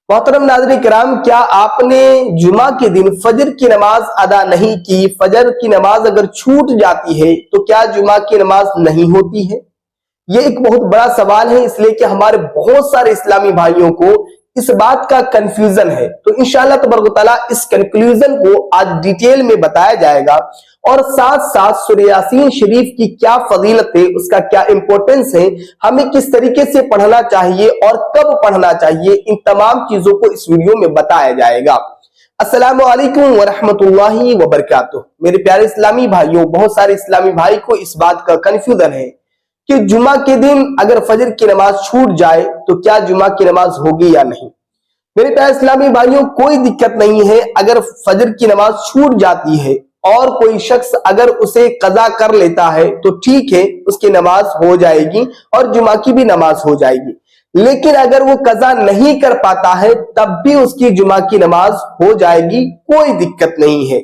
मोहतरम नाज़रीन किराम, क्या आपने जुमा के दिन फजर की नमाज अदा नहीं की? फजर की नमाज अगर छूट जाती है तो क्या जुमा की नमाज नहीं होती है? ये एक बहुत बड़ा सवाल है, इसलिए कि हमारे बहुत सारे इस्लामी भाइयों को इस बात का कंफ्यूजन है। तो इंशाअल्लाह तबारक तआला इस कंक्लूजन को आज डिटेल में बताया जाएगा और साथ साथ सूरह यासीन शरीफ की क्या फजीलत है, उसका क्या इंपॉर्टेंस है, हमें किस तरीके से पढ़ना चाहिए और कब पढ़ना चाहिए, इन तमाम चीजों को इस वीडियो में बताया जाएगा। अस्सलामु अलैकुम वरहमतुल्लाहि वबरकातुहू। मेरे प्यारे इस्लामी भाइयों, बहुत सारे इस्लामी भाई को इस बात का कंफ्यूजन है कि जुमा के दिन अगर फजर की नमाज छूट जाए तो क्या जुमा की नमाज होगी या नहीं। मेरे प्यारे इस्लामी भाइयों, कोई दिक्कत नहीं है अगर फजर की नमाज छूट जाती है और कोई शख्स अगर उसे कज़ा कर लेता है तो ठीक है, उसकी नमाज हो जाएगी और जुमा की भी नमाज हो जाएगी। लेकिन अगर वो कज़ा नहीं कर पाता है तब भी उसकी जुमा की नमाज हो जाएगी, कोई दिक्कत नहीं है।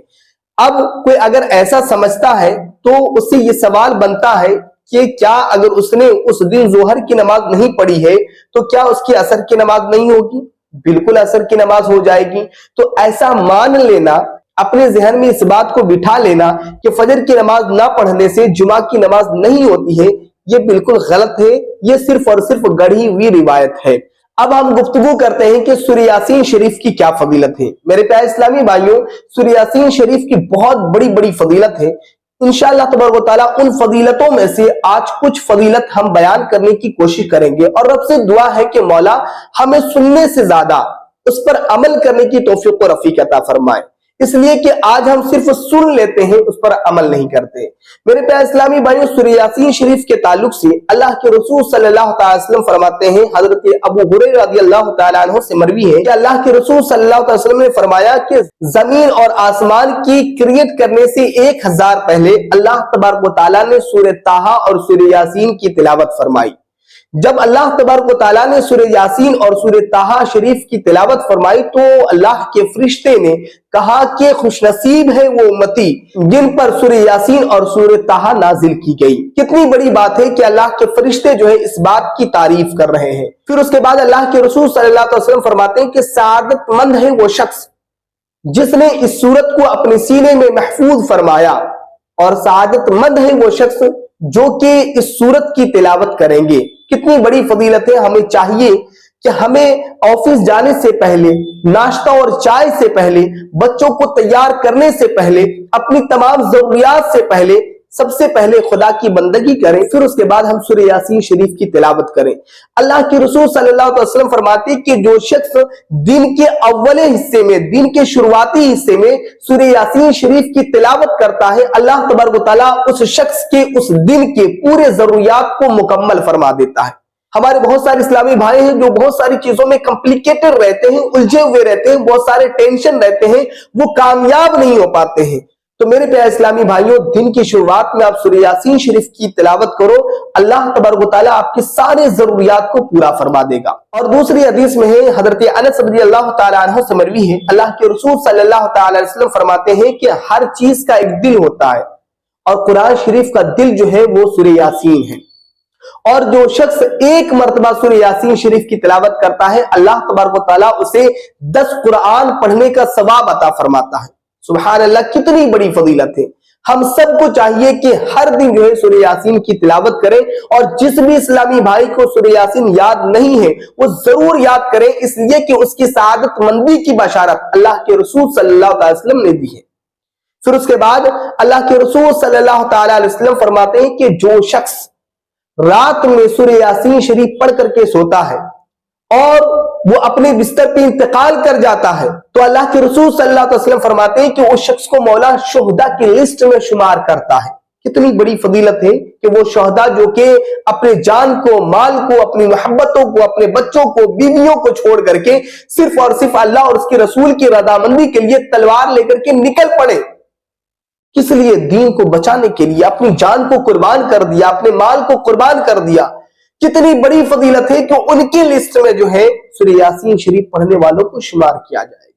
अब कोई अगर ऐसा समझता है तो उससे ये सवाल बनता है कि क्या अगर उसने उस दिन जोहर की नमाज नहीं पढ़ी है तो क्या उसकी असर की नमाज नहीं होगी? बिल्कुल असर की नमाज हो जाएगी। तो ऐसा मान लेना, अपने जहन में इस बात को बिठा लेना कि फजर की नमाज ना पढ़ने से जुमा की नमाज नहीं होती है, ये बिल्कुल गलत है। ये सिर्फ और सिर्फ गढ़ी हुई रिवायत है। अब हम गुफ्तगू करते हैं कि सूरह यासीन शरीफ की क्या फजीलत है। मेरे प्यारे इस्लामी भाइयों, सूरह यासीन शरीफ की बहुत बड़ी बड़ी फजीलत है। इंशाअल्लाह तबारक तआला उन फजीलतों में से आज कुछ फजीलत हम बयान करने की कोशिश करेंगे और रब से दुआ है कि मौला हमें सुनने से ज्यादा उस पर अमल करने की तौफीक और रफीक अता फरमाए, इसलिए कि आज हम सिर्फ सुन लेते हैं, उस पर अमल नहीं करते। मेरे प्यारे इस्लामी भाइयों, सूरह यासीन शरीफ के ताल्लुक से अल्लाह के रसूल सल्लल्लाहु अलैहि वसल्लम फरमाते हैं, हजरत अबू हुरैरा रज़ियल्लाहु तआला अन्हु से मरवी है कि अल्लाह के रसूल सल्लल्लाहु अलैहि वसल्लम ने फरमाया कि जमीन और आसमान की क्रिएट करने से 1000 पहले अल्लाह तबारक व तआला ने सूरह ताहा और सूरह यासीन की तिलावत फरमाई। जब अल्लाह तबारक व तआला ने सूरह यासीन और सूरह ताहा शरीफ की तिलावत फरमाई तो अल्लाह के फरिश्ते ने कहा कि खुशनसीब है वो उम्मती जिन पर सूरह यासीन और सूरह ताहा नाजिल की गई। कितनी बड़ी बात है कि अल्लाह के फरिश्ते जो है इस बात की तारीफ कर रहे हैं। फिर उसके बाद अल्लाह के रसूल सल्लल्लाहु अलैहि वसल्लम फरमाते हैं कि सआदतमंद है वो शख्स जिसने इस सूरत को अपने सीने में महफूज फरमाया, और सआदतमंद है वो शख्स जो कि इस सूरत की तिलावत करेंगे। कितनी बड़ी फजीलत है। हमें चाहिए कि हमें ऑफिस जाने से पहले, नाश्ता और चाय से पहले, बच्चों को तैयार करने से पहले, अपनी तमाम जरूरियात से पहले सबसे पहले खुदा की बंदगी करें, फिर उसके बाद हम सूरह यासीन शरीफ की तिलावत करें। अल्लाह के रसूल सल्लल्लाहु अलैहि वसल्लम फरमाते कि जो शख्स दिन के अव्वले हिस्से में, दिन के शुरुआती हिस्से में सूरह यासीन शरीफ की तिलावत करता है, अल्लाह तबारक व तआला उस शख्स के उस दिन के पूरे जरूरियात को मुकम्मल फरमा देता है। हमारे बहुत सारे इस्लामी भाई हैं जो बहुत सारी चीजों में कॉम्प्लिकेटेड रहते हैं, उलझे हुए रहते हैं, बहुत सारे टेंशन रहते हैं, वो कामयाब नहीं हो पाते हैं। तो मेरे प्यारे इस्लामी भाइयों, दिन की शुरुआत में आप सूरह यासीन शरीफ की तिलावत करो, अल्लाह तबारक व तआला आपके सारे जरूरियात को पूरा फरमा देगा। और दूसरी हदीस में है, हजरत अनस रज़ियल्लाहु तआला अन्हु से मरवी है, अल्लाह के रसूल सल्लल्लाहु अलैहि वसल्लम फरमाते हैं कि हर चीज का एक दिल होता है और कुरान शरीफ का दिल जो है वो सूरह यासीन है। और जो शख्स एक मर्तबा सूरह यासीन शरीफ की तिलावत करता है, अल्लाह तबारक व तआला उसे 10 कुरान पढ़ने का सवाब अता फरमाता है। सुभान अल्लाह, कितनी बड़ी फजीलत है। हम सबको चाहिए कि हर दिन जो है सूरह यासीन की तिलावत करें, और जिस भी इस्लामी भाई को सूरह यासीन याद नहीं है वो जरूर याद करें, इसलिए कि उसकी सआदतमंदी की बशारत अल्लाह के रसूल सल्लल्लाहु अलैहि वसल्लम ने दी है। फिर उसके बाद अल्लाह के रसूल सल्लल्लाहु अलैहि वसल्लम फरमाते हैं कि जो शख्स रात में सूरह यासीन शरीफ पढ़ करके सोता है और वो अपने बिस्तर पे इंतकाल कर जाता है, तो अल्लाह के रसूल सल्लल्लाहु अलैहि वसल्लम फरमाते हैं कि उस शख्स को मौला शुहदा की लिस्ट में शुमार करता है। कितनी बड़ी फजीलत है कि वो शुहदा जो कि अपने जान को, माल को, अपनी मोहब्बतों को, अपने बच्चों को, बीवियों को छोड़ करके सिर्फ और सिर्फ अल्लाह और उसके रसूल की रजामंदी के लिए तलवार लेकर के निकल पड़े। किस लिए? दीन को बचाने के लिए अपनी जान को कुर्बान कर दिया, अपने माल को कुर्बान कर दिया। कितनी बड़ी फजीलत है कि उनकी लिस्ट में जो है सूरह यासीन शरीफ पढ़ने वालों को शुमार किया जाएगा।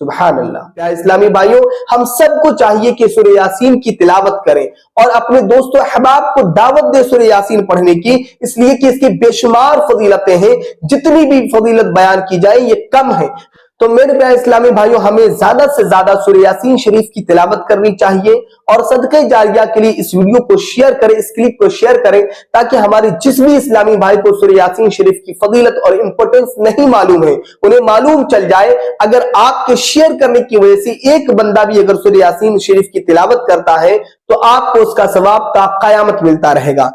सुभान अल्लाह। क्या इस्लामी भाइयों, हम सबको चाहिए कि सूरह यासीन की तिलावत करें और अपने दोस्तों अहबाब को दावत दे सूरह यासीन पढ़ने की, इसलिए कि इसकी बेशुमार फजीलतें हैं। जितनी भी फजीलत बयान की जाए ये कम है। तो मेरे प्यारे इस्लामी भाइयों, हमें ज्यादा से ज्यादा सूरह यासीन शरीफ की तिलावत करनी चाहिए और सदक़े जारिया के लिए इस वीडियो को शेयर करें, इस क्लिप को शेयर करें, ताकि हमारे जिस भी इस्लामी भाई को सूरह यासीन शरीफ की फजीलत और इंपॉर्टेंस नहीं मालूम है, उन्हें मालूम चल जाए। अगर आपके शेयर करने की वजह से एक बंदा भी अगर सूरह यासीन शरीफ की तिलावत करता है तो आपको उसका सवाब का क़यामत मिलता रहेगा।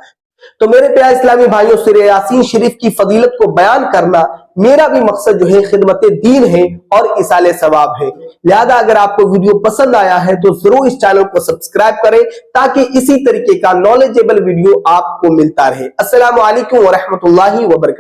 तो मेरे प्यारे इस्लामी भाइयों, सूरह यासीन शरीफ की फजीलत को बयान करना मेरा भी मकसद जो है खिदमत दीन है और इसाले सवाब है। लिहाजा अगर आपको वीडियो पसंद आया है तो जरूर इस चैनल को सब्सक्राइब करें, ताकि इसी तरीके का नॉलेजेबल वीडियो आपको मिलता रहे। अस्सलामु अलैकुम व रहमतुल्लाहि व बरकातहू।